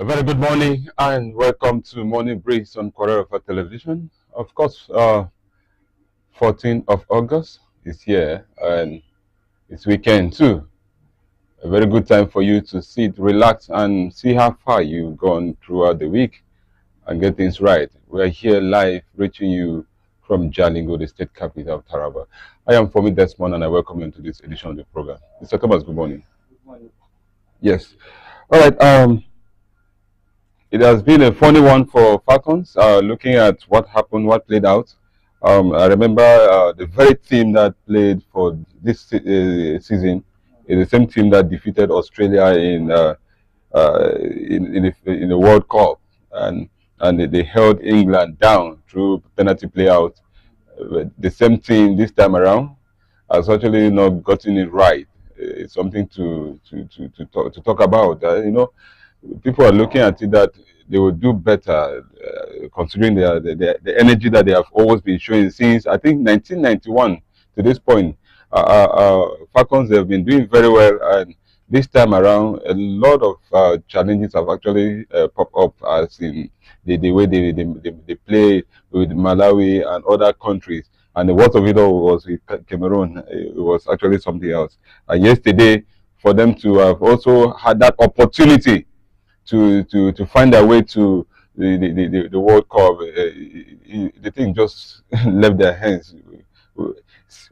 A very good morning and welcome to Morning Breeze on Kwararafa Television. Of course, 14th of August is here and it's weekend too. A very good time for you to sit, relax and see how far you've gone throughout the week and get things right. We're here live reaching you from Jalingo, the state capital of Taraba. I am Fomi Desmond and I welcome you to this edition of the program. Mr. Thomas, good morning. Good morning. Yes. All right. It has been a funny one for Falcons, looking at what happened, what played out. I remember the very team that played for this season is the same team that defeated Australia in the World Cup, and they held England down through penalty play out. The same team this time around has actually not gotten it right. It's something to talk about. People are looking at it that they will do better, considering the energy that they have always been showing since I think 1991 to this point. Falcons have been doing very well, and this time around, a lot of challenges have actually popped up, as in the way they play with Malawi and other countries. And the worst of it all was with Cameroon. It was actually something else. And yesterday, for them to have also had that opportunity to find their way to the World Cup, the thing just left their hands.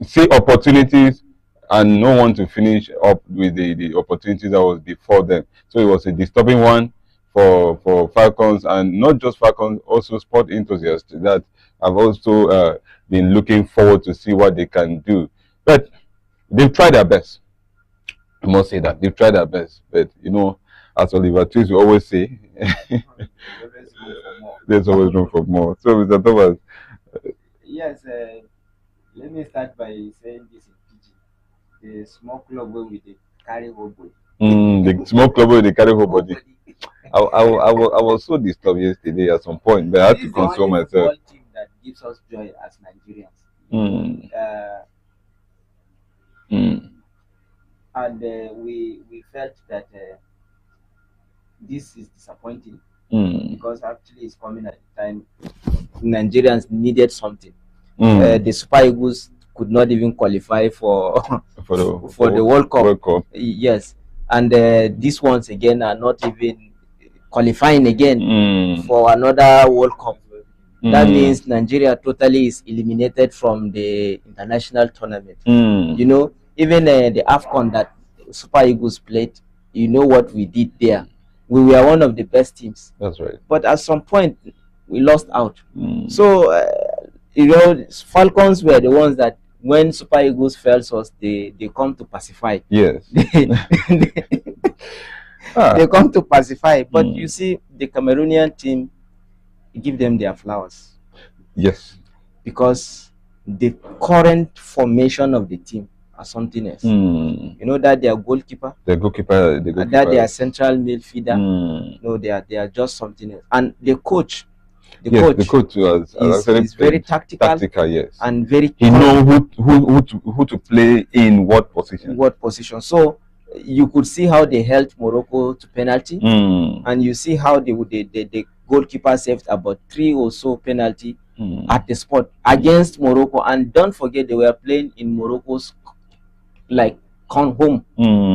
See opportunities and no one to finish up with the opportunities that was before them. So it was a disturbing one for Falcons, and not just Falcons, also sport enthusiasts that have also been looking forward to see what they can do. But they've tried their best. I must say that they've tried their best, but as Oliver Twist will always say, there's always room for more. So, Mr. Thomas. Yes, let me start by saying this in PG. The small club where we carry whole body. The small club where they carry whole body. I was so disturbed yesterday at some point, but I had to console myself. This is the only team that gives us joy as Nigerians. And we felt that this is disappointing because actually it's coming at the time Nigerians needed something. The Super Eagles could not even qualify for the World Cup. Yes, and these ones again are not even qualifying again for another World Cup. That means Nigeria totally is eliminated from the international tournament. Even the AFCON that Super Eagles played, what we did there. We were one of the best teams. That's right. But at some point, we lost out. So, Falcons were the ones that when Super Eagles fails us, they come to pacify. Yes. They come to pacify. But you see, the Cameroonian team, give them their flowers. Yes. Because the current formation of the team are something else. That their goalkeeper, that their central midfielder, they are just something else. And the coach, the coach is very tactical, yes, and very. He knows who to play in what position. So you could see how they held Morocco to penalty, and you see how the goalkeeper saved about 3 or so penalty at the spot against Morocco. And don't forget, they were playing in Morocco's home.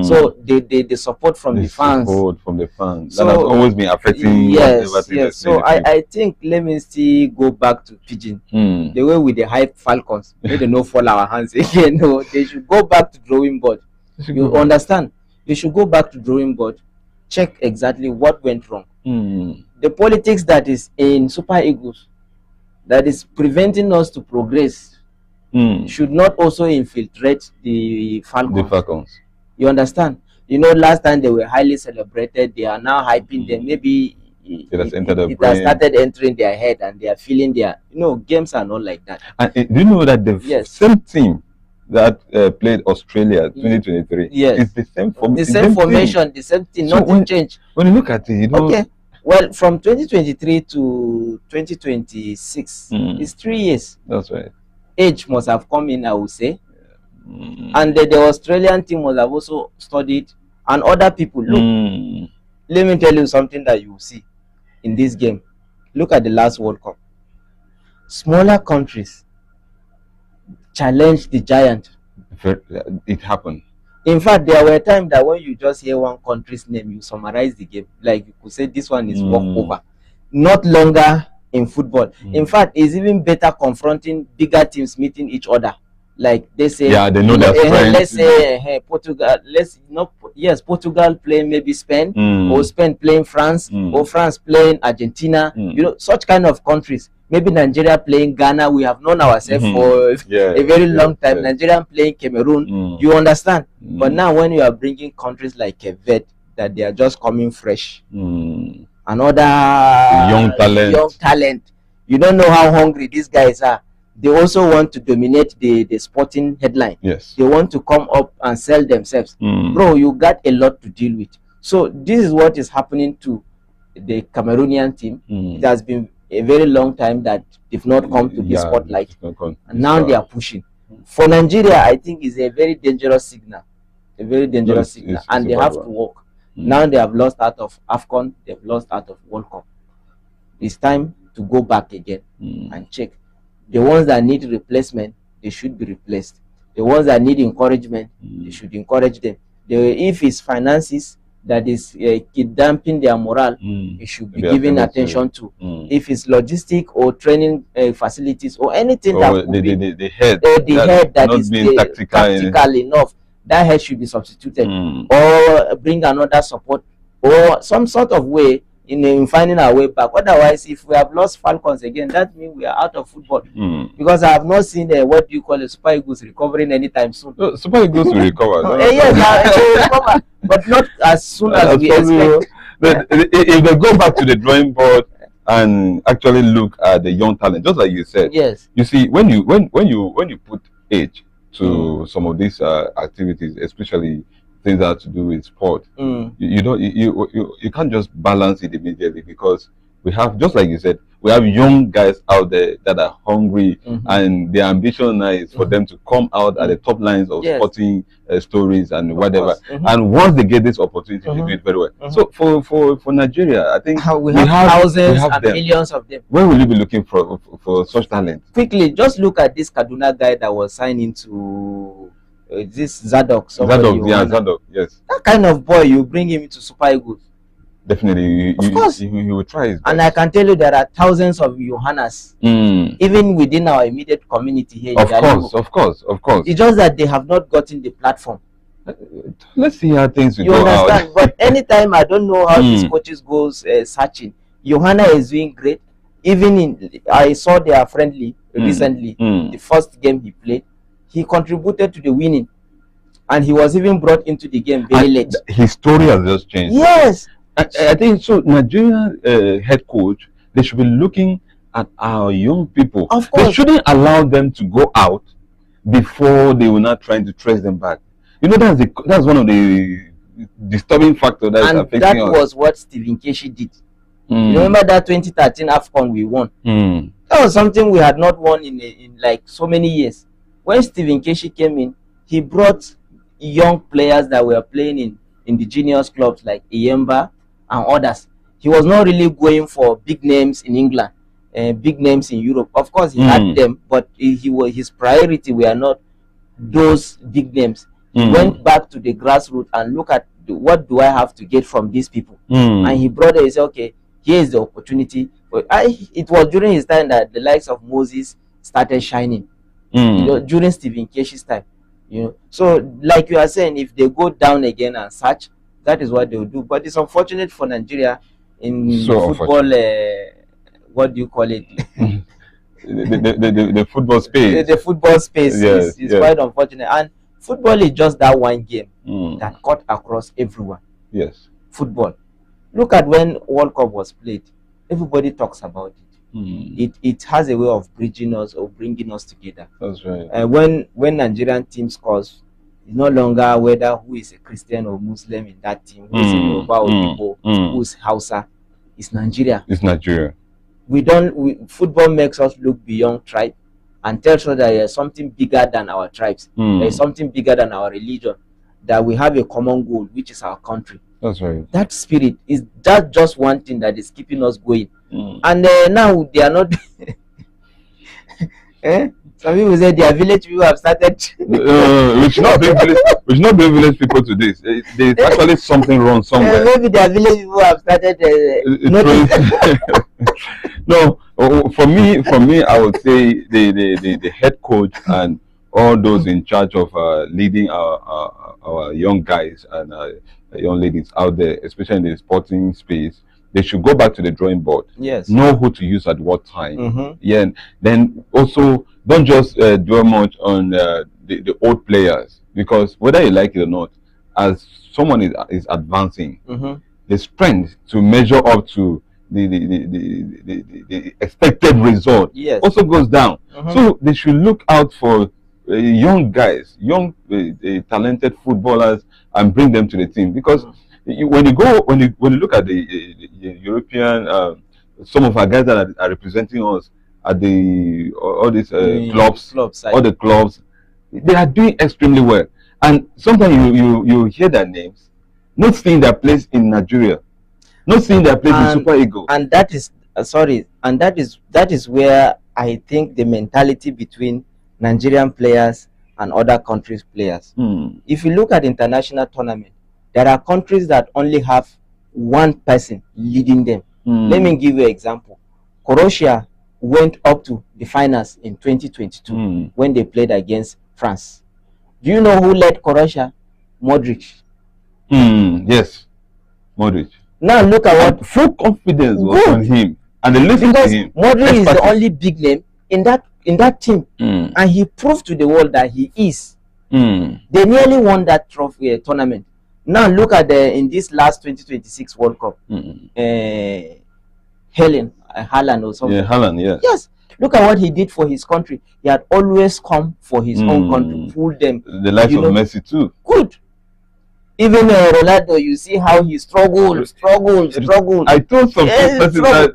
So the support from the fans. So, that has always been affecting. Yes. So I think, let me see, go back to Pigeon. The way with the hype Falcons, they don't fall our hands again. No, they should go back to drawing board. You understand? You should go back to drawing board. Check exactly what went wrong. The politics that is in Super Eagles, that is preventing us to progress, should not also infiltrate the Falcons. You understand? Last time they were highly celebrated. They are now hyping them. Maybe it has started entering their head, and they are feeling their. Games are not like that. And do you know that the same team that played Australia 2023 is the same formation, the same thing, nothing changed. When you look at it, okay. Well, from 2023 to 2026, it's 3 years. That's right. Age must have come in, I would say. And the Australian team must have also studied, and other people. let me tell you something that you will see in this game. Look at the last World Cup. Smaller countries challenged the giant. It happened. In fact, there were times that when you just hear one country's name, you summarize the game. Like you could say this one is walkover. Not longer in football. In fact, it's even better confronting bigger teams meeting each other. Like they say, yeah, they know their strength. Let's say Portugal. Portugal playing maybe Spain, or Spain playing France, or France playing Argentina. You know, such kind of countries. Maybe Nigeria playing Ghana. We have known ourselves for a very long time. Nigeria playing Cameroon. You understand? But now when you are bringing countries like Quebec, that they are just coming fresh, another young talent, you don't know how hungry these guys are. They also want to dominate the sporting headline. Yes, they want to come up and sell themselves. Bro, you got a lot to deal with. So this is what is happening to the Cameroonian team. It has been a very long time that they've not come to the spotlight, and now they are pushing. For Nigeria, I think is a very dangerous signal, and they have to work. Now they have lost out of AFCON, they've lost out of World Cup. It's time to go back again and check. The ones that need replacement, they should be replaced. The ones that need encouragement, they should encourage them. If it's finances that is damping their morale, it should be given attention to. If it's logistic or training facilities or anything that could be the head that is tactical enough, that head should be substituted, or bring another support or some sort of way in finding our way back. Otherwise, if we have lost Falcons again, that means we are out of football. Because I have not seen what do you call a Super Eagles recovering anytime soon. No, Super Eagles will recover. Yes, they will recover, but not as soon as we expect. But if they go back to the drawing board and actually look at the young talent, just like you said, yes, you see, when you put age to some of these activities, especially things that have to do with sport, you can't just balance it immediately, because we have, just like you said, we have young guys out there that are hungry, and their ambition now is for them to come out at the top lines of sporting stories and whatever. And once they get this opportunity, they do it very well. So for Nigeria, I think we have thousands and millions of them. Where will you be looking for such talent? Quickly, just look at this Kaduna guy that was signing to this Zadok. Zadok, yes. That kind of boy, you bring him into Super Eagles. Definitely, of course, he will try his best. And I can tell you there are thousands of Johannas, even within our immediate community here. Of course. It's just that they have not gotten the platform. Let's see how things will go. You understand? Out. But anytime, I don't know how these coaches goes searching. Johanna is doing great. Even I saw their friendly recently. The first game he played, he contributed to the winning, and he was even brought into the game very late. His story has just changed. Yes. I think so. Nigerian head coach, they should be looking at our young people. Of course. They shouldn't allow them to go out before they will not trying to trace them back. You know, that's one of the disturbing factors that is affecting us. And that was what Stephen Keshi did. You remember that 2013 AFCON we won? That was something we had not won in like so many years. When Stephen Keshi came in, he brought young players that were playing in indigenous clubs like Iyemba and others. He was not really going for big names in England and big names in Europe. Of course, he had them, but his priority were not those big names. He went back to the grassroots and look at what do I have to get from these people. And he brought it. He said, okay, here is the opportunity. But it was during his time that the likes of Moses started shining. You know, during Stephen Keshi's time. You know, so like you are saying, if they go down again and search, that is what they will do. But it's unfortunate for Nigeria in football. What do you call it? the football space. The football space is quite unfortunate. And football is just that one game that cut across everyone. Yes. Football. Look at when World Cup was played. Everybody talks about it. It has a way of bridging us or bringing us together. That's right. When Nigerian team scores, it's no longer whether who is a Christian or Muslim in that team, who is a Yoruba or Igbo, who is Hausa. It's Nigeria. It's Nigeria. Football makes us look beyond tribe and tells us that there is something bigger than our tribes. There is something bigger than our religion. that we have a common goal, which is our country. That's right. That spirit is that just one thing that is keeping us going. And now they are not. Some people say their village people have started. We should not blame village people to this. There's actually something wrong somewhere. Maybe their village people have started. No, for me, I would say the head coach and all those in charge of leading our young guys and young ladies out there, especially in the sporting space, they should go back to the drawing board. Yes. Know who to use at what time. Yeah. And then also don't just dwell much on the old players, because whether you like it or not, as someone is advancing, the strength to measure up to the expected result also goes down. So they should look out for young guys, young talented footballers, and bring them to the team, because when you look at the European, some of our guys that are representing us at all these clubs, all the clubs, they are doing extremely well. And sometimes you hear their names, not seeing their place in Nigeria, not seeing their place in Super Eagles. And that is that is where I think the mentality between Nigerian players and other countries' players. If you look at international tournament, there are countries that only have one person leading them. Let me give you an example. Croatia went up to the finals in 2022 when they played against France. Do you know who led Croatia? Modric. Yes, Modric. Now look at what full confidence was on him, and they listened to him. Modric is the only big name in that team, and he proved to the world that he is. They nearly won that trophy tournament. Now look at in this last 2026 World Cup, Haaland or something. Yeah, Haaland, yeah. Yes. Look at what he did for his country. He had always come for his own country, pulled them. The likes of Messi too. Good. Even Ronaldo, you see how he struggled. I told some person that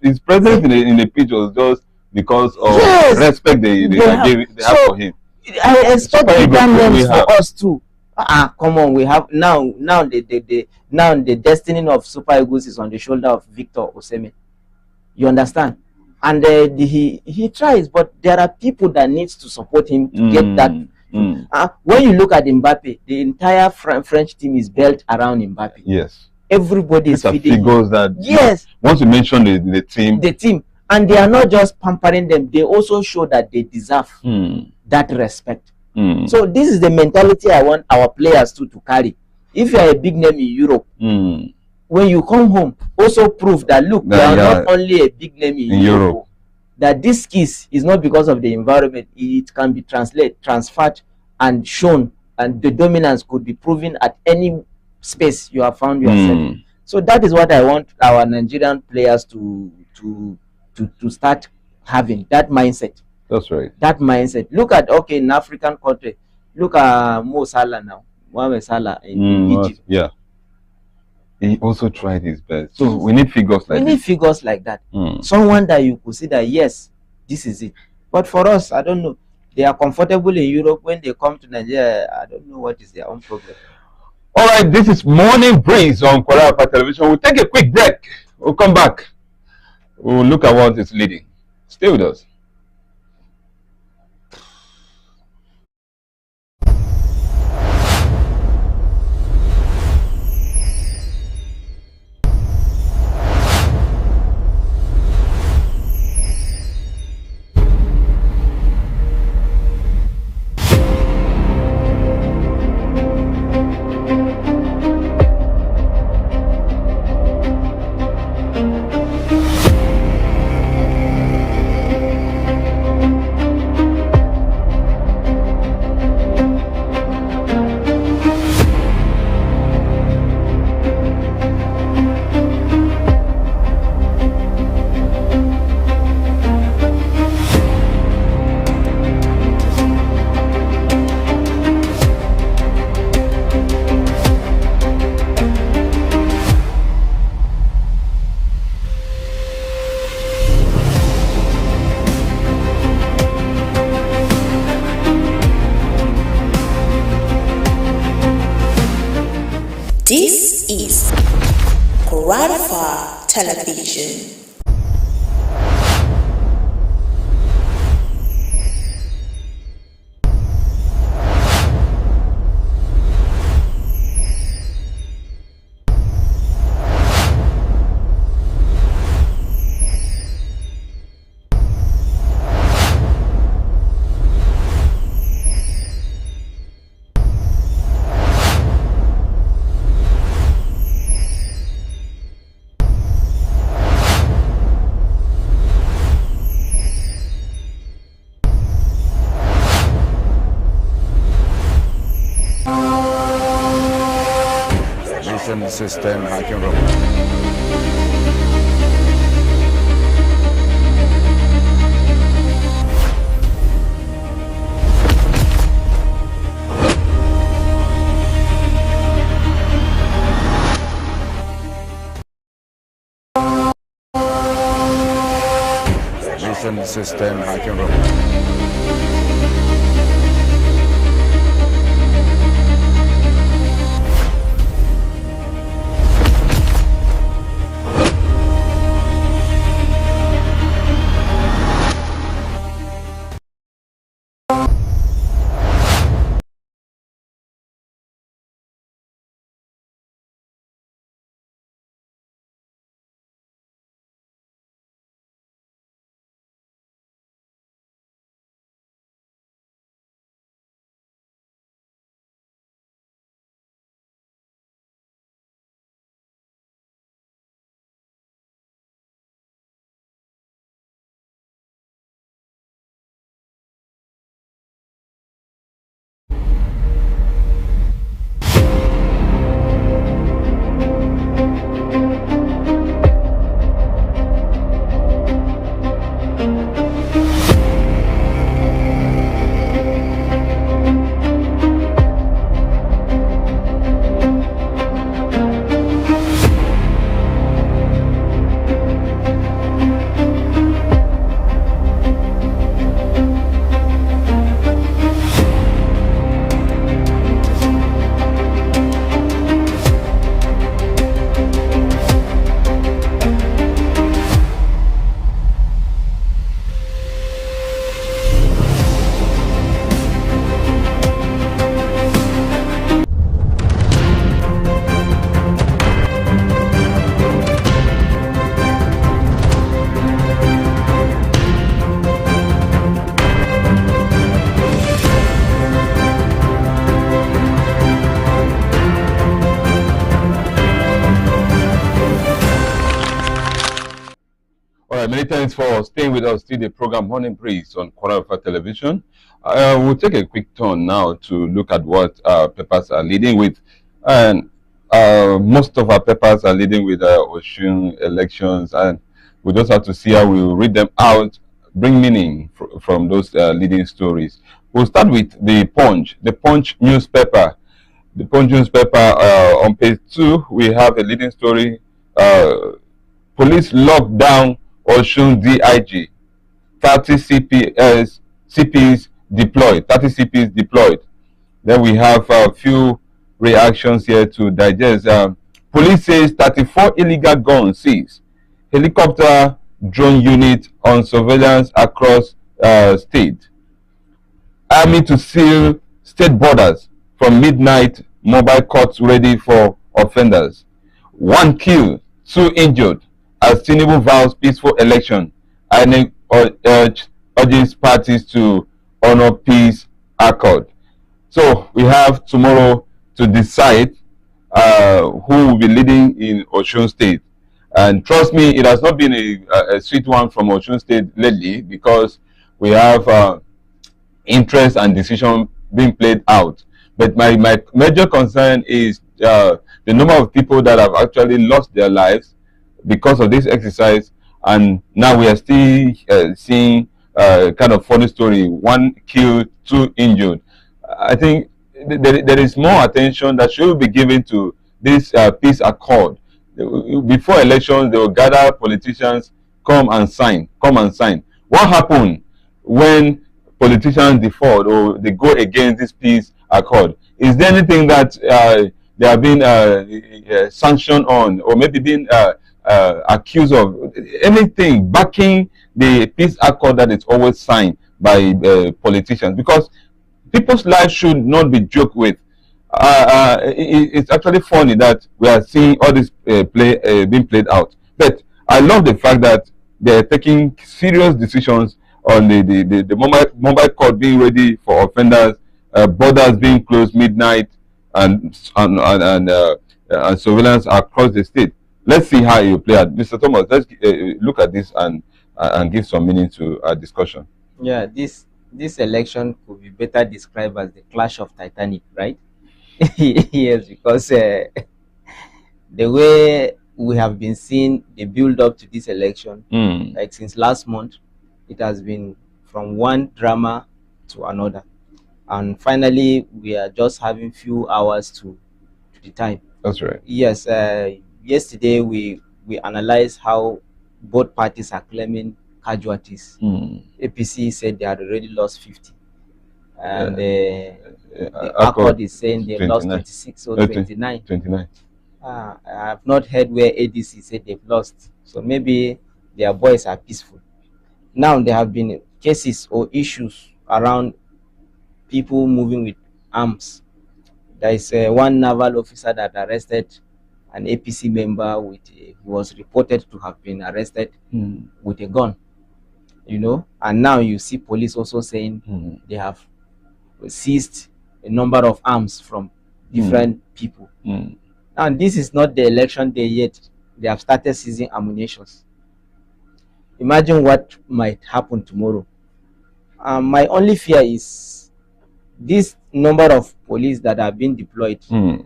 his presence in the pitch was just because of respect they have for him. I expect bigger for us too. Come on, we have now the destiny of Super Eagles is on the shoulder of Victor Osimhen. You understand? And he tries, but there are people that needs to support him to get that. When you look at Mbappe, the entire French team is built around Mbappe. Yes. Everybody is feeding figures that. Yes. Once you mention the team. The team. And they are not just pampering them, they also show that they deserve that respect. So this is the mentality I want our players to carry. If you are a big name in Europe, when you come home, also prove that look, you are not only a big name in Europe, that this skills is not because of the environment. It can be transferred and shown, and the dominance could be proven at any space you have found yourself. So that is what I want our Nigerian players to start having, that mindset. That's right. That mindset. Look at in African country, look at Mo Salah now. Mohamed Salah in Egypt. Yeah. He also tried his best. So we need figures like that. We need figures like that. Someone that you could see that yes, this is it. But for us, I don't know. They are comfortable in Europe. When they come to Nigeria, I don't know what is their own problem. All right, this is Morning Breeze on Kwararafa Television. We'll take a quick break. We'll come back. We'll look at what is leading. Stay with us. This is Kwararafa Television. System hacking room. System hacking room. Many thanks for staying with us till the program Morning Breeze on Kwararafa Television. We'll take a quick turn now to look at what papers are leading with. And most of our papers are leading with Osun elections, and we just have to see how we read them out, bring meaning from those leading stories. We'll start with the Punch newspaper. The Punch newspaper, on page 2, we have a leading story. Police lock down Osun DIG, 30 CPs deployed, 30 CPs deployed. Then we have a few reactions here to digest. Police says 34 illegal guns seized. Helicopter drone unit on surveillance across state. Army to seal state borders from midnight. Mobile courts ready for offenders. 1 killed, 2 injured as Tinubu vows peaceful election. INEC urges parties to honor peace accord. So we have tomorrow to decide who will be leading in Osun State. And trust me, it has not been a sweet one from Osun State lately, because we have interest and decision being played out. But my major concern is the number of people that have actually lost their lives because of this exercise, and now we are still seeing kind of funny story: 1 killed, 2 injured. I think there is more attention that should be given to this peace accord. Before elections, they will gather politicians, come and sign. What happened when politicians default or they go against this peace accord? Is there anything that they are being sanctioned on, or maybe being accused of anything, backing the peace accord that is always signed by politicians, because people's lives should not be joked with. It's actually funny that we are seeing all this being played out, but I love the fact that they're taking serious decisions on the mobile court being ready for offenders, borders being closed midnight, and surveillance across the state. Let's see how you play out. Mr. Thomas, let's look at this and give some meaning to our discussion. Yeah, this election could be better described as the clash of Titanic, right? Yes, because the way we have been seeing the build up to this election, like since last month, it has been from one drama to another, and finally we are just having few hours to the time. That's right. Yes, yesterday we analyzed how both parties are claiming casualties. APC said they had already lost 50, and the Accord is saying they lost 26 or 29. 29. I have not heard where ADC said they've lost, so maybe their boys are peaceful. Now there have been cases or issues around people moving with arms. There is one naval officer that arrested an APC member who was reported to have been arrested with a gun, you know, and now you see police also saying they have seized a number of arms from different people. And this is not the election day yet. They have started seizing ammunitions. Imagine what might happen tomorrow. My only fear is this number of police that are being deployed.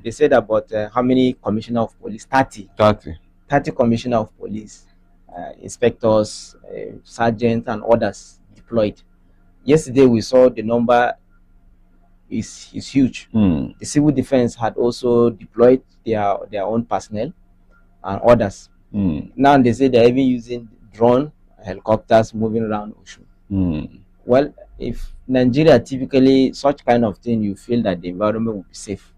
They said about how many commissioner of police? 30 commissioner of police, inspectors, sergeants and others deployed. Yesterday we saw the number is huge. The civil defense had also deployed their own personnel and others. Now they say they're even using drone helicopters moving around Ocean. Well, if Nigeria, typically such kind of thing, you feel that the environment will be safe.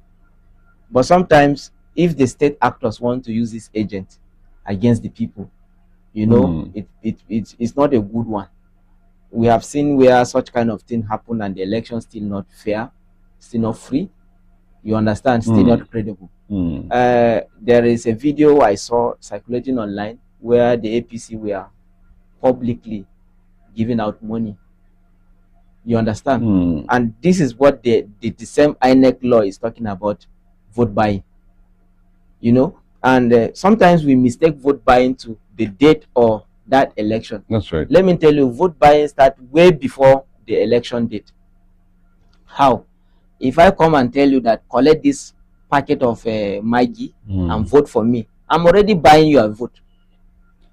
But sometimes if the state actors want to use this agent against the people, you know, it's not a good one. We have seen where such kind of thing happen and the election still not fair, still not free. You understand? Still not credible. There is a video I saw circulating online where the APC were publicly giving out money. You understand? And this is what the same INEC law is talking about, vote buying. You know, and sometimes we mistake vote buying to the date or that election. That's right. Let me tell you, vote buying starts way before the election date. How? If I come and tell you that collect this packet of Maggi and vote for me, I'm already buying your vote.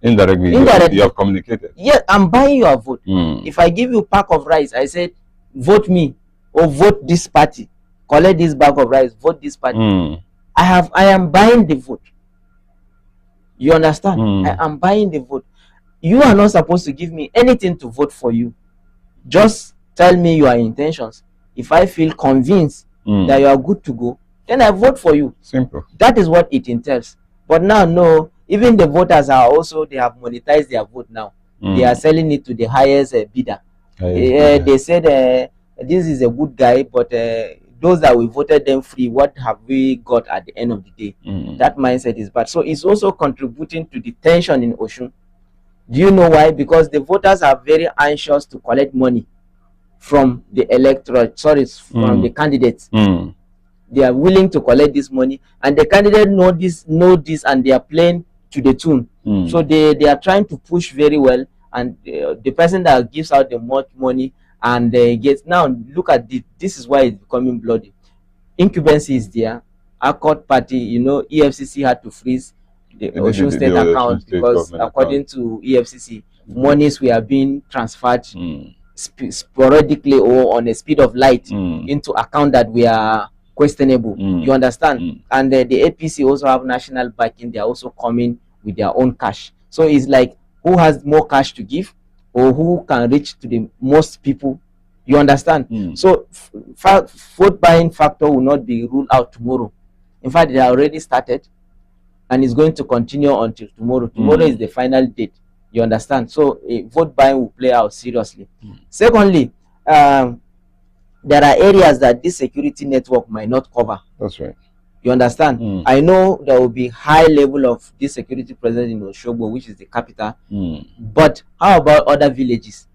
Indirectly, you have communicated. Yeah, I'm buying your vote. If I give you a pack of rice, I said, vote me or vote this party. Collect this bag of rice, vote this party. I am buying the vote. You understand? I am buying the vote. You are not supposed to give me anything to vote for you. Just tell me your intentions. If I feel convinced that you are good to go, then I vote for you. Simple. That is what it entails. But now, no, even the voters are also, they have monetized their vote now. They are selling it to the highest bidder. They said this is a good guy, but those that we voted them free, what have we got at the end of the day? That mindset is bad. So it's also contributing to the tension in Osun. Do you know why? Because the voters are very anxious to collect money from the electorate, from the candidates. They are willing to collect this money, and the candidate know this, and they are playing to the tune. So they are trying to push very well, and the person that gives out the most money and gets, now look at this is why it's becoming bloody. Incumbency is there. Accord party, you know, EFCC had to freeze the Osun State account because according to EFCC, monies were being transferred sporadically or on a speed of light into account that we are questionable. You understand? And the APC also have national backing. They are also coming with their own cash. So it's like, who has more cash to give, or who can reach to the most people? You understand? So vote buying factor will not be ruled out tomorrow. In fact, they are already started, and it's going to continue until tomorrow. Tomorrow is the final date. You understand? So vote buying will play out seriously. Secondly, there are areas that this security network might not cover. That's right. You understand? I know there will be high level of this security presence in Osogbo, which is the capital. But how about other villages?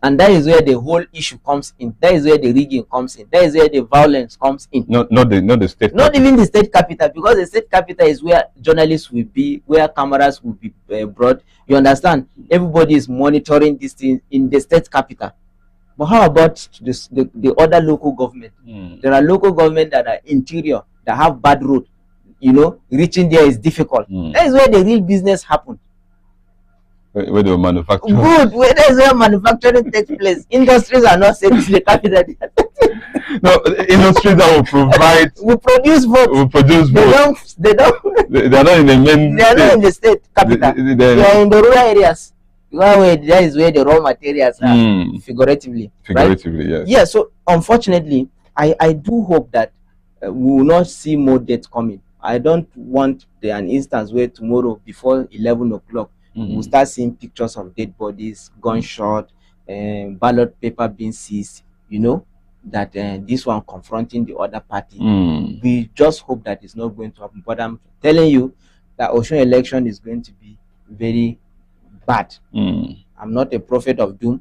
And that is where the whole issue comes in. That is where the rigging comes in. That is where the violence comes in. Not the state. Not even the state capital, because the state capital is where journalists will be, where cameras will be brought. You understand? Everybody is monitoring this thing in the state capital. But how about the other local government? There are local government that are interior, that have bad road. You know, reaching there is difficult. That is where the real business happens. Where they manufacture. Good. That is where manufacturing takes place. Industries are not sent to the capital. No, industries that will provide. We produce votes. Will produce votes. They don't. They are not in the main. They are not in the state capital. They are in the rural areas. That is where the raw materials are, figuratively. Figuratively, right? Yes. Yeah, so unfortunately, I do hope that we will not see more deaths coming. I don't want an instance where tomorrow before 11 o'clock, we'll start seeing pictures of dead bodies, gunshot, ballot paper being seized, you know, that this one confronting the other party. We just hope that it's not going to happen. But I'm telling you that Osun election is going to be very bad. I'm not a prophet of doom,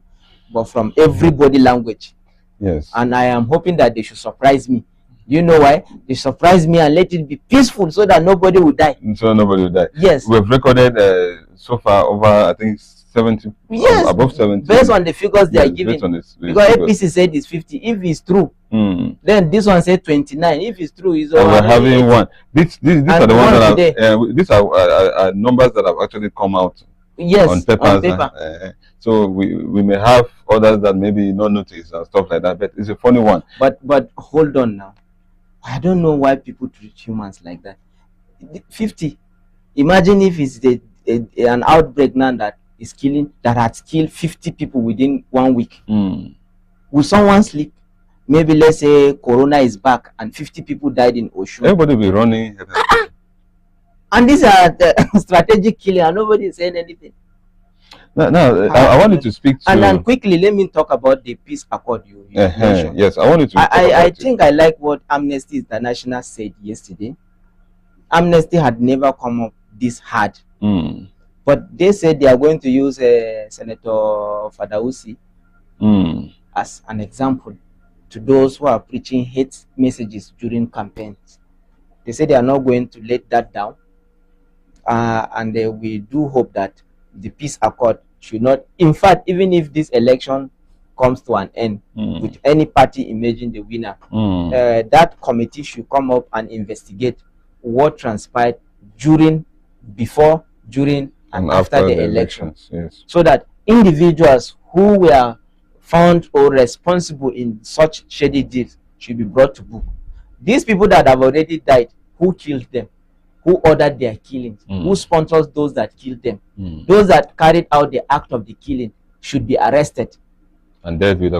but from every body language. Yes. And I am hoping that they should surprise me. You know why? They surprise me and let it be peaceful so that nobody will die. So nobody will die. Yes. We've recorded so far over, I think, 70. Yes. Above 70. Based on the figures they are giving. Because APC said it's 50. If it's true, then this one said 29. If it's true, it's all. We're having one. These are the ones that these are numbers that have actually come out. Yes, on paper. So we may have others that maybe not notice and stuff like that, but it's a funny one. But hold on now. I don't know why people treat humans like that. 50. Imagine if it's an outbreak now that has killed 50 people within 1 week. Will someone sleep? Maybe let's say Corona is back and 50 people died in Osun. Everybody will be running. And these are the strategic killing, and nobody is saying anything. No, I wanted to speak to. And then quickly, let me talk about the peace accord you mentioned. Yes, I wanted to. I think I like what Amnesty International said yesterday. Amnesty had never come up this hard, but they said they are going to use Senator Fadausi as an example to those who are preaching hate messages during campaigns. They said they are not going to let that down. And we do hope that the peace accord should not, in fact, even if this election comes to an end with any party emerging the winner, that committee should come up and investigate what transpired before, during, and after the elections. Yes. So that individuals who were found or responsible in such shady deeds should be brought to book. These people that have already died, who killed them? Who ordered their killings? Who sponsors those that killed them? Those that carried out the act of the killing should be arrested and dealt with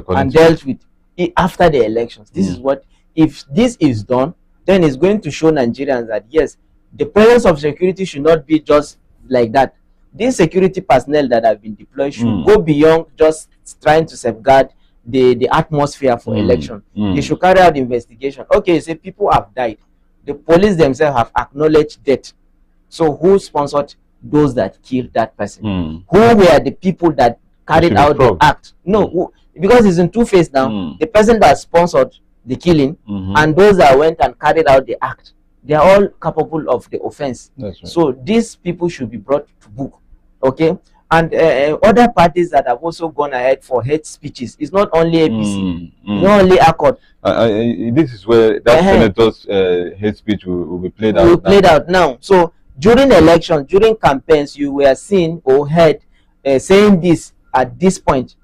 after the elections. This is what, if this is done, then it's going to show Nigerians that yes, the presence of security should not be just like that. These security personnel that have been deployed should go beyond just trying to safeguard the atmosphere for election. They should carry out investigation. Okay, say people have died. The police themselves have acknowledged death. So who sponsored those that killed that person? Who were the people that carried out the act? No, because it's in two-phase now. The person that sponsored the killing and those that went and carried out the act, they are all capable of the offense. That's right. So these people should be brought to book. Okay? And other parties that have also gone ahead for hate speeches. It's not only APC, not only ACORD. This is where that senator's hate speech will be played out. Now. So during elections, during campaigns, you were seen or heard saying this at this point.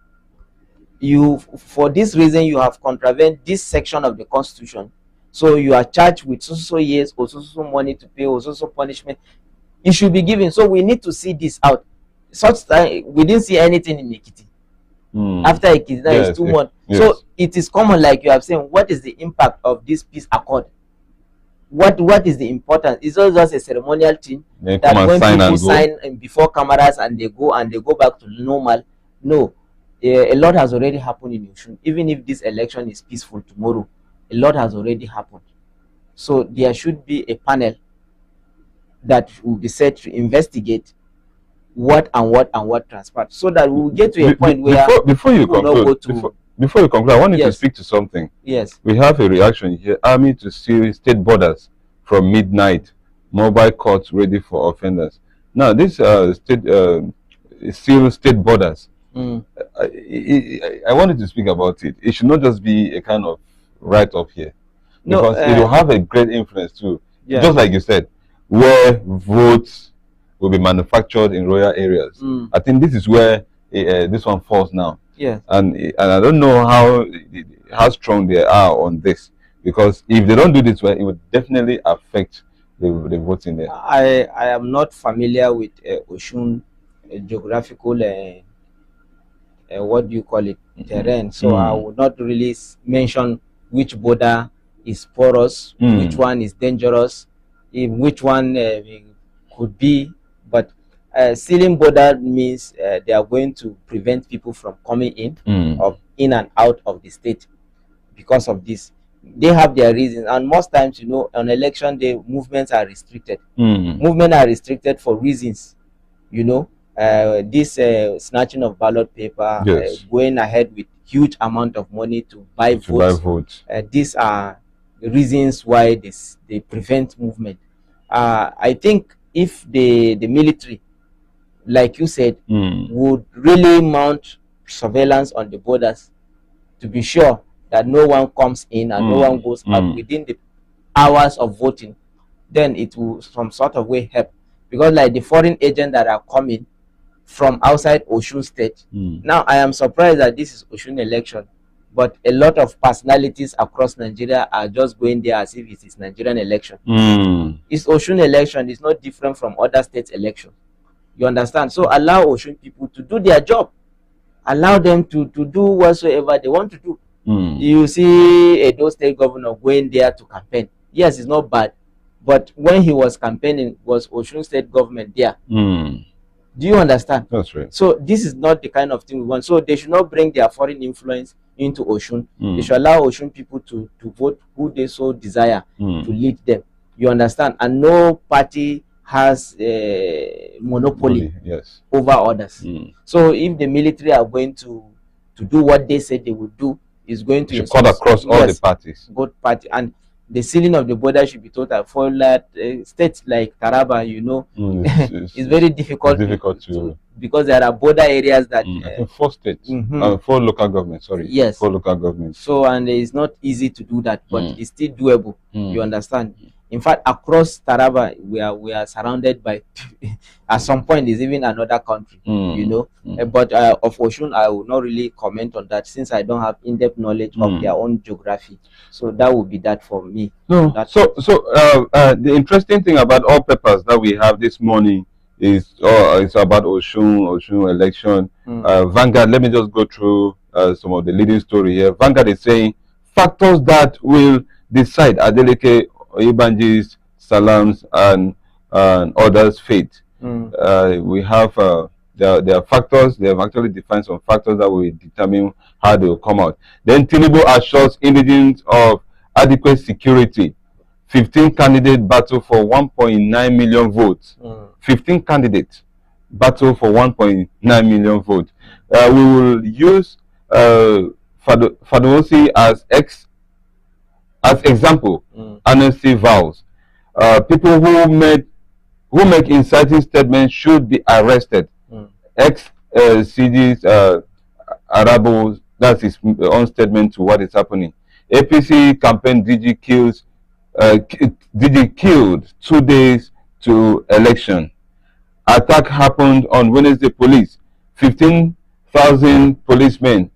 For this reason, you have contravened this section of the Constitution. So you are charged with so years or so money to pay or so punishment. It should be given. So we need to see this out. Such time we didn't see anything in Ekiti. After Ekiti, that is 2 months. Yes. So it is common, like you have said. What is the impact of this peace accord? what is the importance? It's not just a ceremonial thing that when people sign before cameras and they go back to normal. No, a lot has already happened in Osun. Even if this election is peaceful tomorrow, a lot has already happened. So there should be a panel that will be set to investigate what transpired, so that we will get to a point where before you conclude, I want you to speak to something. Yes. We have a reaction here. Army to seal state borders from midnight. Mobile courts ready for offenders. Now, this seal state borders. I wanted to speak about it. It should not just be a kind of write-up here, because it will have a great influence too. Yeah. Just like you said, where votes will be manufactured in rural areas. I think this is where this one falls now. Yeah. And I don't know how strong they are on this, because if they don't do this well, it would definitely affect the voting there. I am not familiar with Osun geographical what do you call it, terrain, so I would not really mention which border is porous, which one is dangerous, which one could be. But sealing border means they are going to prevent people from coming in and out of the state. Because of this, they have their reasons, and most times, you know, on election day, movements are restricted. Movements are restricted for reasons, you know. This snatching of ballot paper, going ahead with huge amount of money to buy votes. These are the reasons why they prevent movement. I think if the military, like you said, would really mount surveillance on the borders to be sure that no one comes in and no one goes out within the hours of voting, then it will some sort of way help. Because like the foreign agents that are coming from outside Osun State, now I am surprised that this is Osun election, but a lot of personalities across Nigeria are just going there as if it is Nigerian election. It's Osun election. It's not different from other states' election. You understand? So allow Osun people to do their job. Allow them to do whatsoever they want to do. You see Edo State governor going there to campaign. Yes, it's not bad, but when he was campaigning, was Osun State government there? Do you understand? That's right. So this is not the kind of thing we want. So they should not bring their foreign influence into Osun. They should allow Osun people to vote who they so desire to lead them. You understand? And no party has a monopoly over others. So if the military are going to do what they said they would do, is going to cut across all the parties. Both parties. And the sealing of the border should be total for that states like Taraba, you know. It's very difficult to because there are border areas that I think 4 states, 4 local governments. Sorry, yes, 4 local governments. So and it's not easy to do that, but it's still doable. You understand? In fact, across Taraba, we are surrounded by. At some point, there's even another country, you know. But of Osun, I will not really comment on that since I don't have in-depth knowledge of their own geography. So that would be that for me. No. So the interesting thing about all papers that we have this morning is it's about Osun election. Vanguard. Let me just go through some of the leading story here. Vanguard is saying factors that will decide Adeleke, Oyebanji's, Salam's, and others' fate. We have there are factors. They have actually defined some factors that will determine how they will come out. Then Tinubu assures indigents of adequate security. 15 candidate battle for 1.9 million votes. 15 candidates battle for 1.9 million votes. We will use Fadosi as example. Honesty vows. People who make inciting statements should be arrested. CG's Arabo, that's his own statement to what is happening. APC campaign DG killed 2 days to election. Attack happened on Wednesday. Police 15,000 policemen,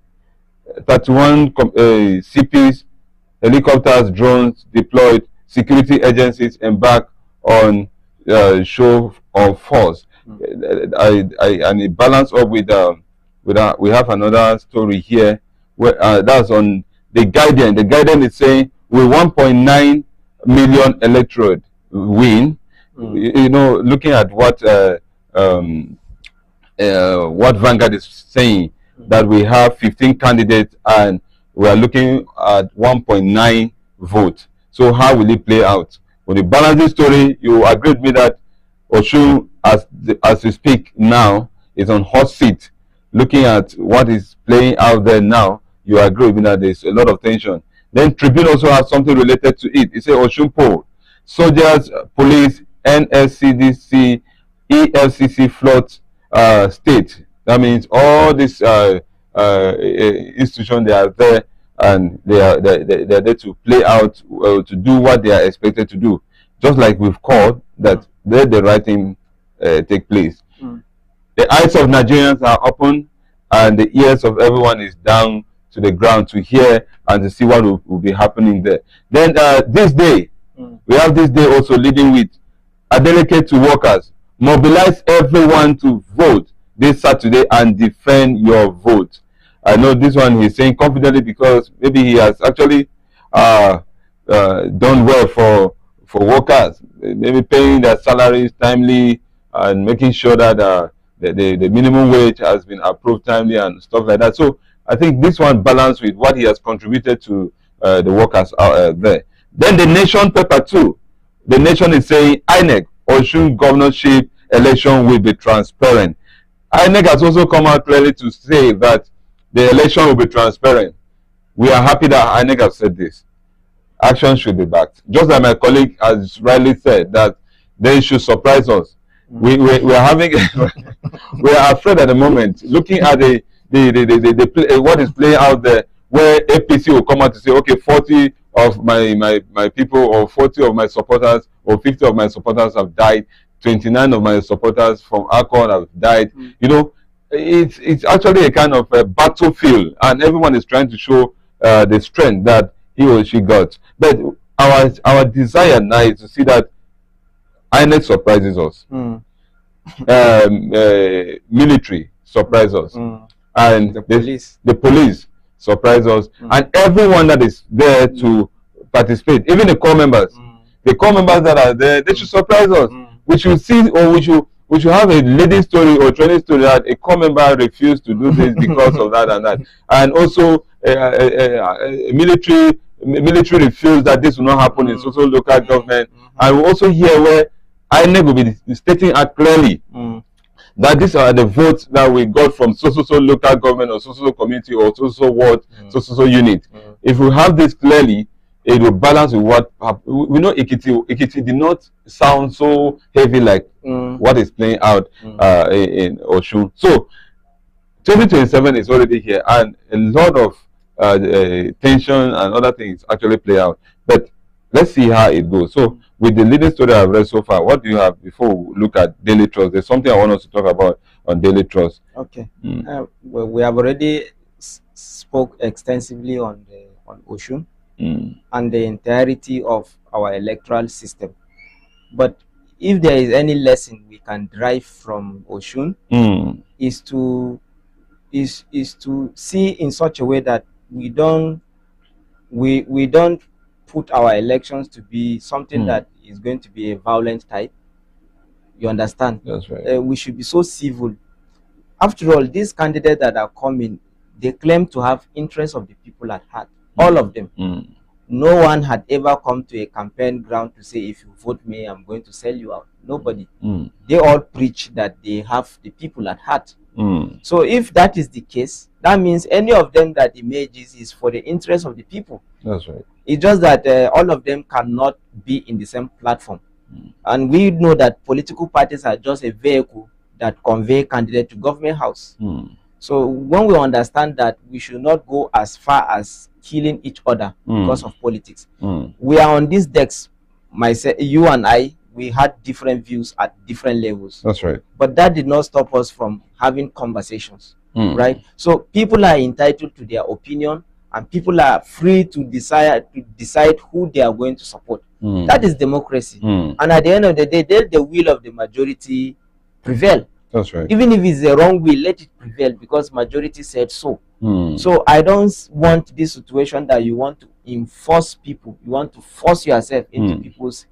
31 CPs, helicopters, drones deployed. Security agencies embark on show of force. And it balance up with we have another story here where that's on the Guardian. The Guardian is saying with 1.9 million electorate win. You know, looking at what Vanguard is saying, that we have 15 candidates and we are looking at 1.9 votes. So how will it play out? When you balance this story, you agree with me that Osun, as we speak now, is on hot seat. Looking at what is playing out there now, you agree with me that there's a lot of tension. Then Tribune also has something related to it. It says Osun poll, soldiers, police, NSCDC, EFCC flood state. That means all these institutions, they are there, and they are there to play out, to do what they are expected to do. Just like we've called that, let the right thing take place. The eyes of Nigerians are open, and the ears of everyone is down to the ground to hear and to see what will be happening there. Then this day, we have this day also leading with a delegate to workers. Mobilize everyone to vote this Saturday and defend your vote. I know this one he's saying confidently because maybe he has actually done well for workers, maybe paying their salaries timely and making sure that the minimum wage has been approved timely and stuff like that. So I think this one balanced with what he has contributed to the workers out there. Then the Nation paper too. The Nation is saying INEC Osun governorship election will be transparent. INEC has also come out clearly to say that the election will be transparent. We are happy that INEC has said this. Action should be backed. Just like my colleague has rightly said, that they should surprise us. We are having we are afraid at the moment, looking at what is playing out there, where APC will come out to say, okay, 40 of my people, or 40 of my supporters, or 50 of my supporters have died, 29 of my supporters from Accord have died. You know, it's actually a kind of a battlefield, and everyone is trying to show the strength that he or she got. But our desire now is to see that INEC surprises us, military surprise us, and the police surprise us, and everyone that is there to participate, even the core members, that are there, they should surprise us. We should see, or we should have a leading story or training story that a core member refused to do this because of that and that, and also military refused that this will not happen in social local government. And we also hear where INEC will be stating out clearly that these are the votes that we got from social local government, or social community, or social ward, social unit. If we have this clearly, it will balance with what we know. Ekiti did not sound so heavy like what is playing out in Osun. So 2027 is already here, and a lot of tension and other things actually play out. But let's see how it goes. So with the leading story I've read so far, what do you have before we look at Daily Trust? There's something I want us to talk about on Daily Trust. Okay. Well, we have already spoke extensively on Osun and the entirety of our electoral system. But if there is any lesson we can derive from Osun, is to see in such a way that we don't put our elections to be something that is going to be a violent type. You understand? That's right. We should be so civil. After all, these candidates that are coming, they claim to have interests of the people at heart. All of them. No one had ever come to a campaign ground to say, if you vote me, I'm going to sell you out. Nobody. They all preach that they have the people at heart. So if that is the case, that means any of them that emerges is for the interest of the people. That's right. It's just that all of them cannot be in the same platform. And we know that political parties are just a vehicle that convey candidates to government house. So when we understand that, we should not go as far as killing each other because of politics. We are on these decks, myself, you and I, we had different views at different levels. That's right. But that did not stop us from having conversations, right? So people are entitled to their opinion, and people are free to decide who they are going to support. That is democracy. And at the end of the day, let the will of the majority prevail. That's right. Even if it's the wrong will, let it prevail, because majority said so. So I don't want this situation that you want to enforce people, you want to force yourself into people's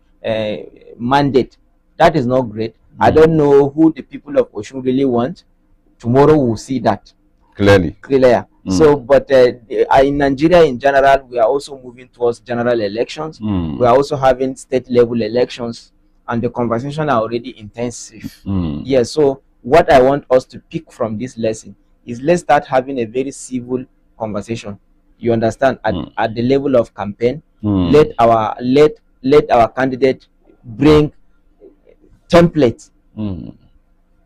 mandate. That is not great. I don't know who the people of Osun really want. Tomorrow we'll see that clearly. So, but in Nigeria in general, we are also moving towards general elections. We are also having state level elections, and the conversation are already intensive. Yeah, so what I want us to pick from this lesson is, let's start having a very civil conversation, you understand, at the level of campaign. Let our candidate bring templates,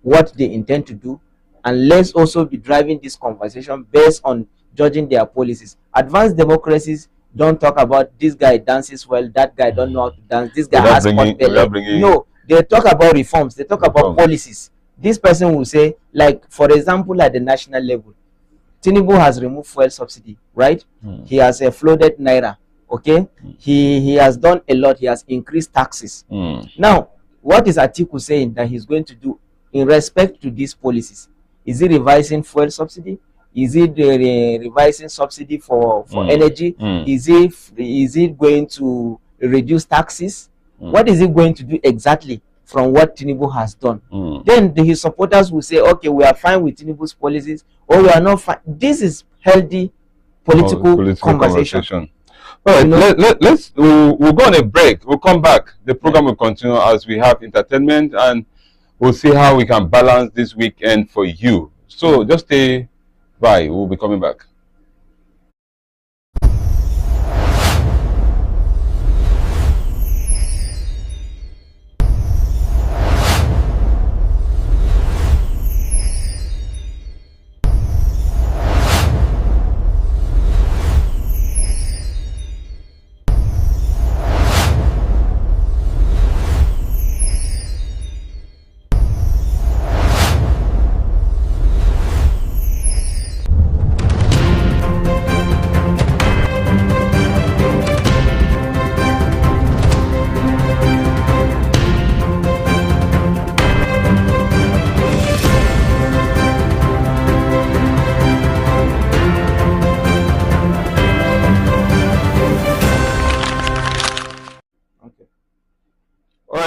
what they intend to do, and let's also be driving this conversation based on judging their policies. Advanced democracies don't talk about this guy dances well, that guy don't know how to dance, this guy has hot belly. No, they talk about reforms, they talk about policies. This person will say, like, for example, at the national level, Tinubu has removed fuel subsidy, right? He has flooded naira, okay? He has done a lot. He has increased taxes. Now, what is Atiku saying that he's going to do in respect to these policies? Is he revising fuel subsidy? Is it revising subsidy for energy? Is he going to reduce taxes? What is he going to do exactly from what Tinubu has done? Then his supporters will say, okay, we are fine with Tinubu's policies, or we are not fine. This is healthy political conversation. All right, we'll go on a break. We'll come back. The program will continue as we have entertainment, and we'll see how we can balance this weekend for you. So just stay by. We'll be coming back.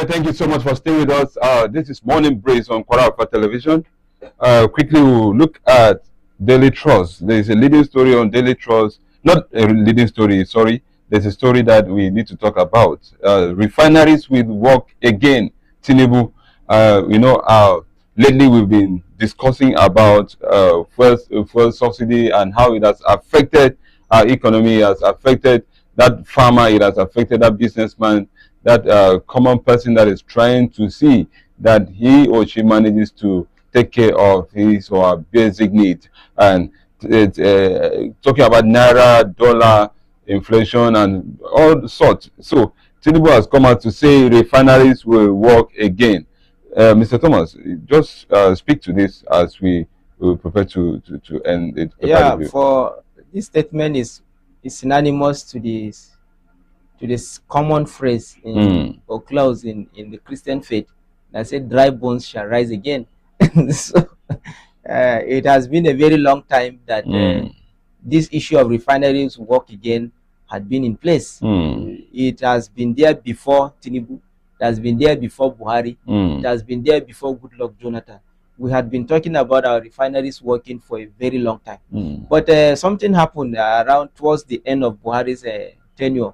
Thank you so much for staying with us. This is Morning Breeze on Kwararafa Television. Quickly, we'll look at Daily Trust. There is a leading story on Daily Trust. Not a leading story, sorry. There's a story that we need to talk about. Refineries will work again, Tinubu. Lately we've been discussing about fuel subsidy and how it has affected our economy, it has affected that farmer, it has affected that businessman, that common person that is trying to see that he or she manages to take care of his or her basic needs. And talking about naira, dollar, inflation, and all sorts. So Tinubu has come out to say refineries will work again. Mr. Thomas, just speak to this as we prepare to end it. Yeah, for this statement is synonymous to this common phrase or clause in the Christian faith that said dry bones shall rise again. So it has been a very long time that this issue of refineries work again had been in place. It has been there before Tinubu, it has been there before Buhari, it has been there before Goodluck Jonathan. We had been talking about our refineries working for a very long time. But something happened around towards the end of Buhari's tenure.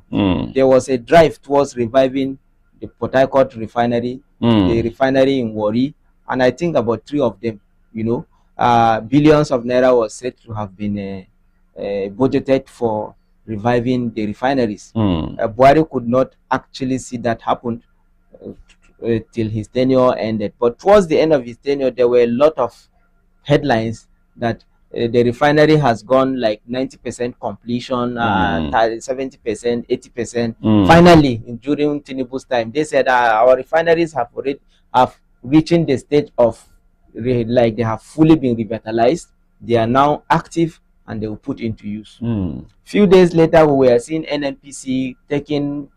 There was a drive towards reviving the Port Harcourt refinery, the refinery in Warri, and I think about 3 of them, billions of naira was said to have been budgeted for reviving the refineries. Buhari could not actually see that happen till his tenure ended. But towards the end of his tenure, there were a lot of headlines that the refinery has gone like 90% completion, 70%, 80%. Finally, during Tinubu's time, they said our refineries have reaching the stage of like they have fully been revitalized. They are now active and they will put into use. Few days later, we were seeing NNPC taking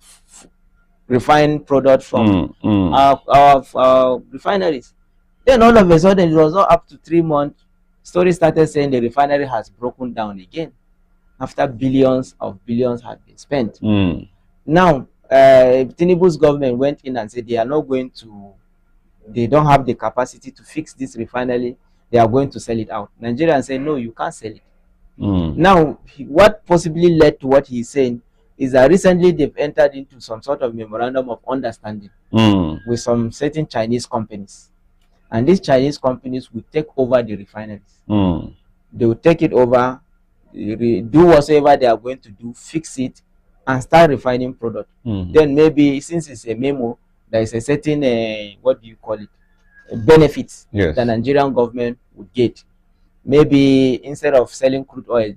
refined product from our refineries. Then all of a sudden, it was not up to 3 months. Story started saying the refinery has broken down again. after billions of billions had been spent. Now, Tinubu's government went in and said they are not going to, they don't have the capacity to fix this refinery. They are going to sell it out. Nigerians say, no, you can't sell it. Now, what possibly led to what he's saying is that recently they've entered into some sort of memorandum of understanding with some certain Chinese companies. And these Chinese companies will take over the refineries. They will take it over, do whatever they are going to do, fix it, and start refining product. Then maybe, since it's a memo, there is a certain, what do you call it, benefits the Nigerian government would get. Maybe instead of selling crude oil,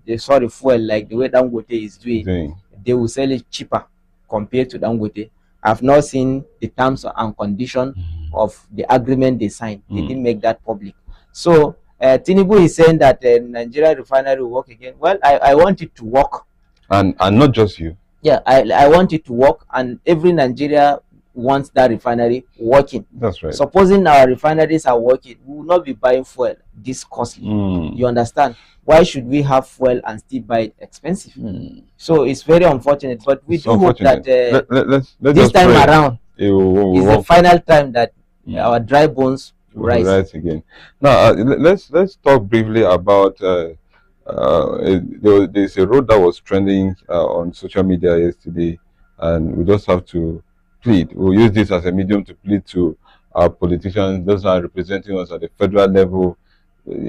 fuel, like the way Dangote is doing, they will sell it cheaper compared to Dangote. I've not seen the terms and conditions of the agreement they signed. They didn't make that public. So Tinubu is saying that Nigeria refinery will work again. Well, I want it to work. And not just you. Yeah, I want it to work, and every Nigeria wants that refinery working. That's right. Supposing our refineries are working, we will not be buying fuel this costly. You understand? Why should we have fuel and still buy it expensive? So it's very unfortunate, but we do hope that let's this time around is the final time that our dry bones will rise again. Now let's talk briefly about there's a road that was trending on social media yesterday, and we just have to plead. We'll use this as a medium to plead to our politicians, those who are representing us at the federal level.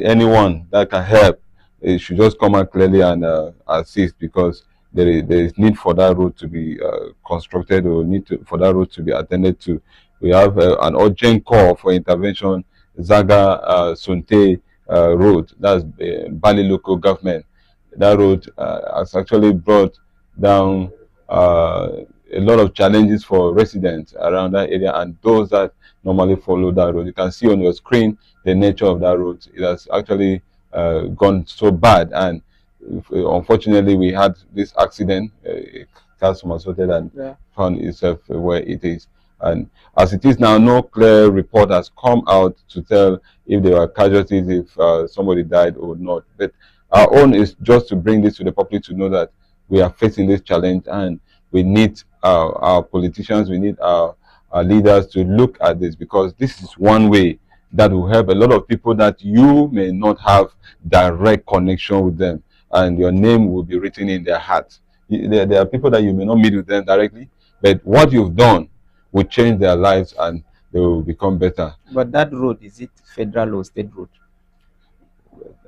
Anyone that can help, it should just come out clearly and assist, because there is need for that road to be constructed, or for that road to be attended to. We have an urgent call for intervention. Zaga Sunte road, that's Bali local government. That road has actually brought down a lot of challenges for residents around that area and those that normally follow that road. You can see on your screen the nature of that road. It has actually gone so bad, and unfortunately we had this accident. A car somersaulted and found itself where it is. And as it is now, no clear report has come out to tell if there were casualties, if somebody died or not. But our own is just to bring this to the public to know that we are facing this challenge, and we need our politicians, we need our leaders to look at this, because this is one way that will help a lot of people that you may not have direct connection with them, and your name will be written in their hearts. There are people that you may not meet with them directly, but what you've done will change their lives and they will become better. But that road, is it federal or state road?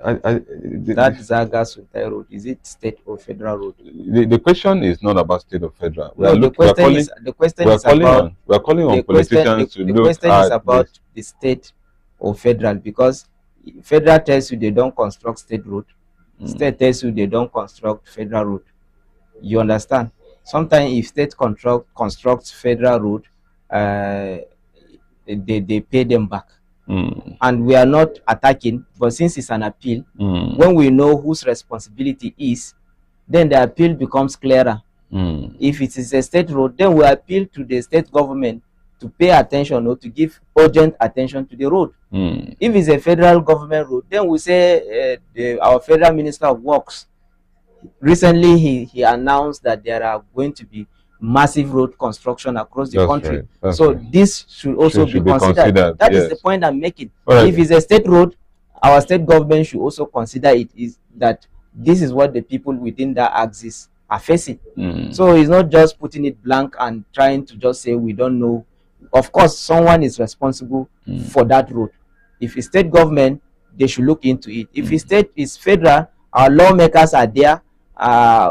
That Zaga Suntai road, is it state or federal road? The question is not about state or federal. We are calling on politicians to look at. The question is about the state or federal, because federal tells you they don't construct state road, state tells you they don't construct federal road. You understand? Sometimes if state constructs federal road, they pay them back. And we are not attacking, but since it's an appeal, when we know whose responsibility is, then the appeal becomes clearer. If it is a state road, then we appeal to the state government to pay attention or to give urgent attention to the road. If it's a federal government road, then we say our federal minister of works, recently he announced that there are going to be massive road construction across the country. So this should also be considered. That is the point I'm making. If it's a state road, our state government should also consider it, is that this is what the people within that axis are facing. So it's not just putting it blank and trying to just say we don't know. Of course, someone is responsible for that road. If it's state government, they should look into it. If it's state, it's federal, our lawmakers are there,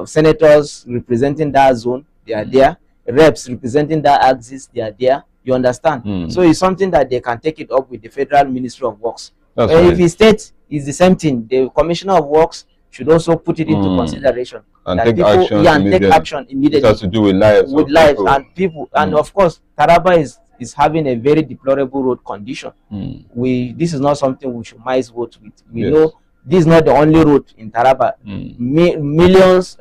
senators representing that zone, they are there, reps representing that axis, they are there. You understand? So it's something that they can take it up with the Federal Ministry of Works. If it's state, it's the same thing. The Commissioner of Works should also put it into consideration and take action immediately. It has to do with lives, and people. And of course, Taraba is having a very deplorable road condition. This is not something we should miss vote with. We know this is not the only road in Taraba. Millions,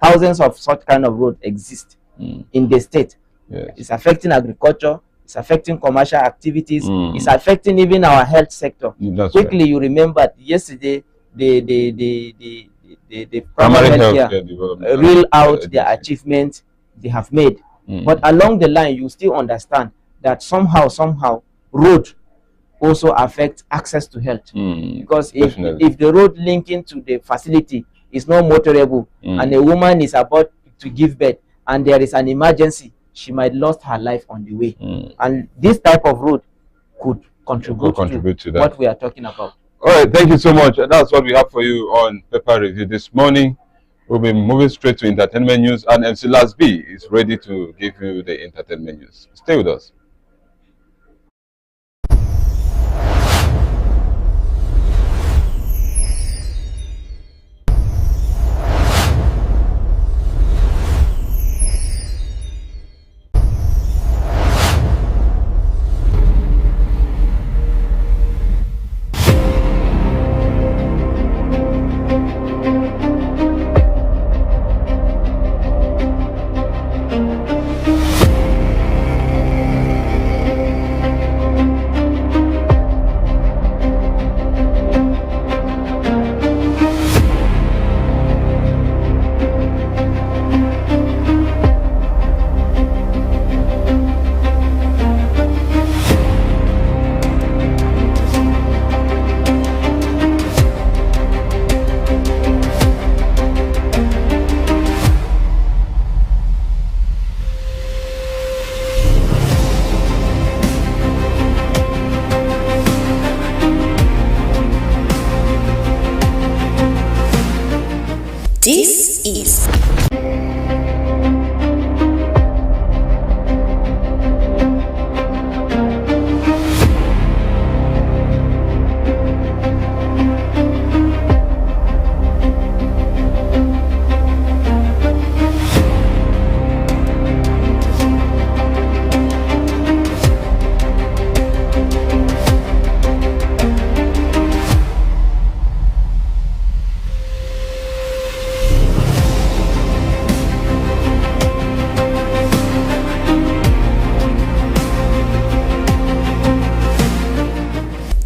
thousands of such kind of roads exist in the state. It's affecting agriculture, it's affecting commercial activities, it's affecting even our health sector. Quickly, you remember yesterday the the primary healthcare development, reel out their achievements they have made. But along the line, you still understand that somehow, road also affects access to health. Because if the road linking to the facility is not motorable, and a woman is about to give birth and there is an emergency, she might lose her life on the way. And this type of road could contribute to that. What we are talking about. All right, thank you so much. That's what we have for you on Paper Review this morning. We'll be moving straight to entertainment news, and MC Last B is ready to give you the entertainment news. Stay with us.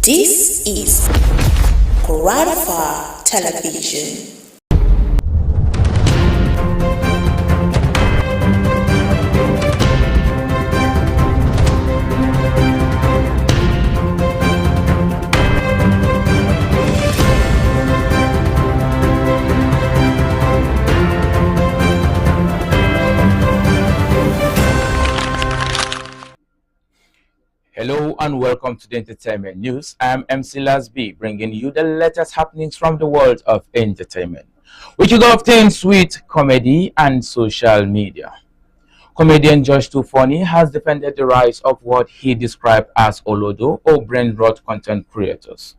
This is Kwararafa Television. Hello and welcome to the Entertainment News. I am MC Lasby, bringing you the latest happenings from the world of entertainment, which is often sweet comedy and social media. Comedian Josh Tufoni has defended the rise of what he described as Olodo or brain-rot content creators,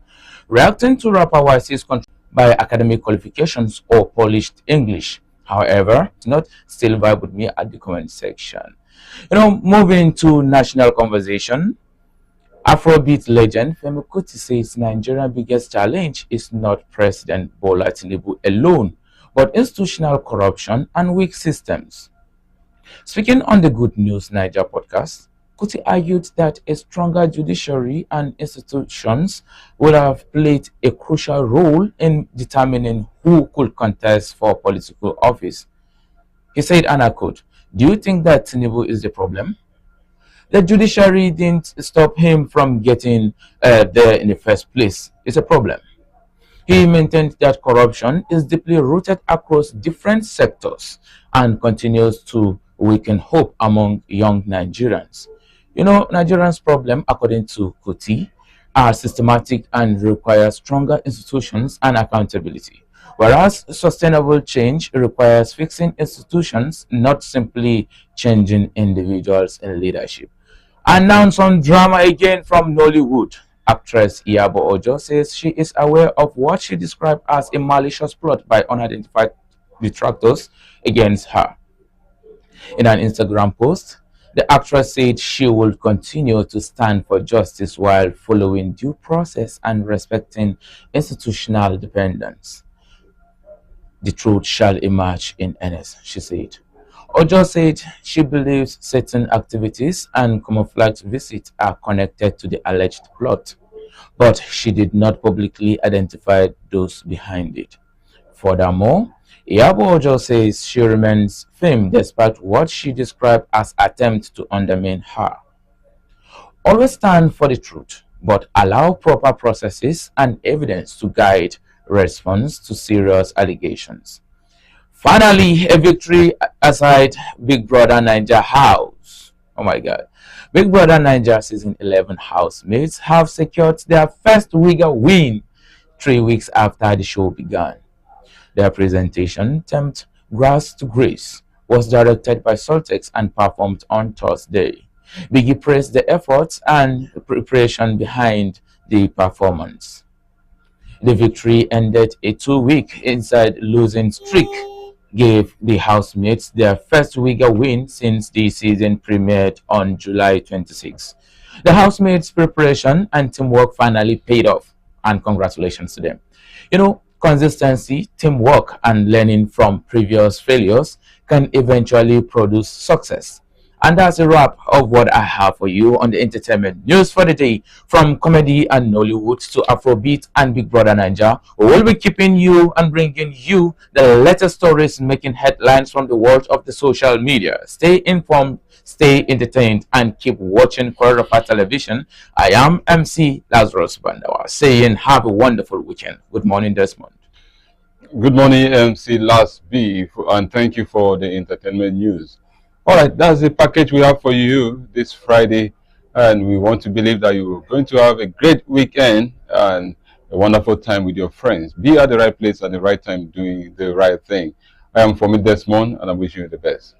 reacting to rapper YC's contribution by academic qualifications or polished English. However, it's not still vibe with me at the comment section. Moving to national conversation, Afrobeat legend Femi Kuti says Nigeria's biggest challenge is not President Bola Tinubu alone, but institutional corruption and weak systems. Speaking on the Good News Niger podcast, Kuti argued that a stronger judiciary and institutions would have played a crucial role in determining who could contest for political office. He said, and I quote, "Do you think that Tinubu is the problem? The judiciary didn't stop him from getting there in the first place. It's a problem." He maintained that corruption is deeply rooted across different sectors and continues to weaken hope among young Nigerians. Nigerians' problem, according to Kuti, are systematic and require stronger institutions and accountability, whereas sustainable change requires fixing institutions, not simply changing individuals in leadership. And now some drama again from Nollywood. Actress Iyabo Ojo says she is aware of what she described as a malicious plot by unidentified detractors against her. In an Instagram post, the actress said she will continue to stand for justice while following due process and respecting institutional independence. The truth shall emerge in earnest, she said. Ojo said she believes certain activities and camouflage visits are connected to the alleged plot, but she did not publicly identify those behind it. Furthermore, Iyabo Ojo says she remains firm despite what she described as attempts to undermine her. Always stand for the truth, but allow proper processes and evidence to guide response to serious allegations. Finally, a victory aside Big Brother Niger House. Oh my God. Big Brother Niger Season 11 housemates have secured their first win 3 weeks after the show began. Their presentation, termed Grass to Grace, was directed by Soltex and performed on Thursday. Biggie praised the efforts and preparation behind the performance. The victory ended a 2-week inside losing streak, gave the housemates their first win since the season premiered on July 26. The housemates' preparation and teamwork finally paid off, and congratulations to them. You know, consistency, teamwork, and learning from previous failures can eventually produce success. And that's a wrap of what I have for you on the entertainment news for the day. From comedy and Nollywood to Afrobeat and Big Brother Niger, we will be keeping you and bringing you the latest stories making headlines from the world of the social media. Stay informed, stay entertained, and keep watching Kwararafa Television. I am MC Lazarus Bandawa, saying have a wonderful weekend. Good morning, Desmond. Good morning, MC Last B, and thank you for the entertainment news. All right, that's the package we have for you this Friday, and we want to believe that you're going to have a great weekend and a wonderful time with your friends. Be at the right place at the right time doing the right thing. I am Fomi Desmond, and I wish you the best.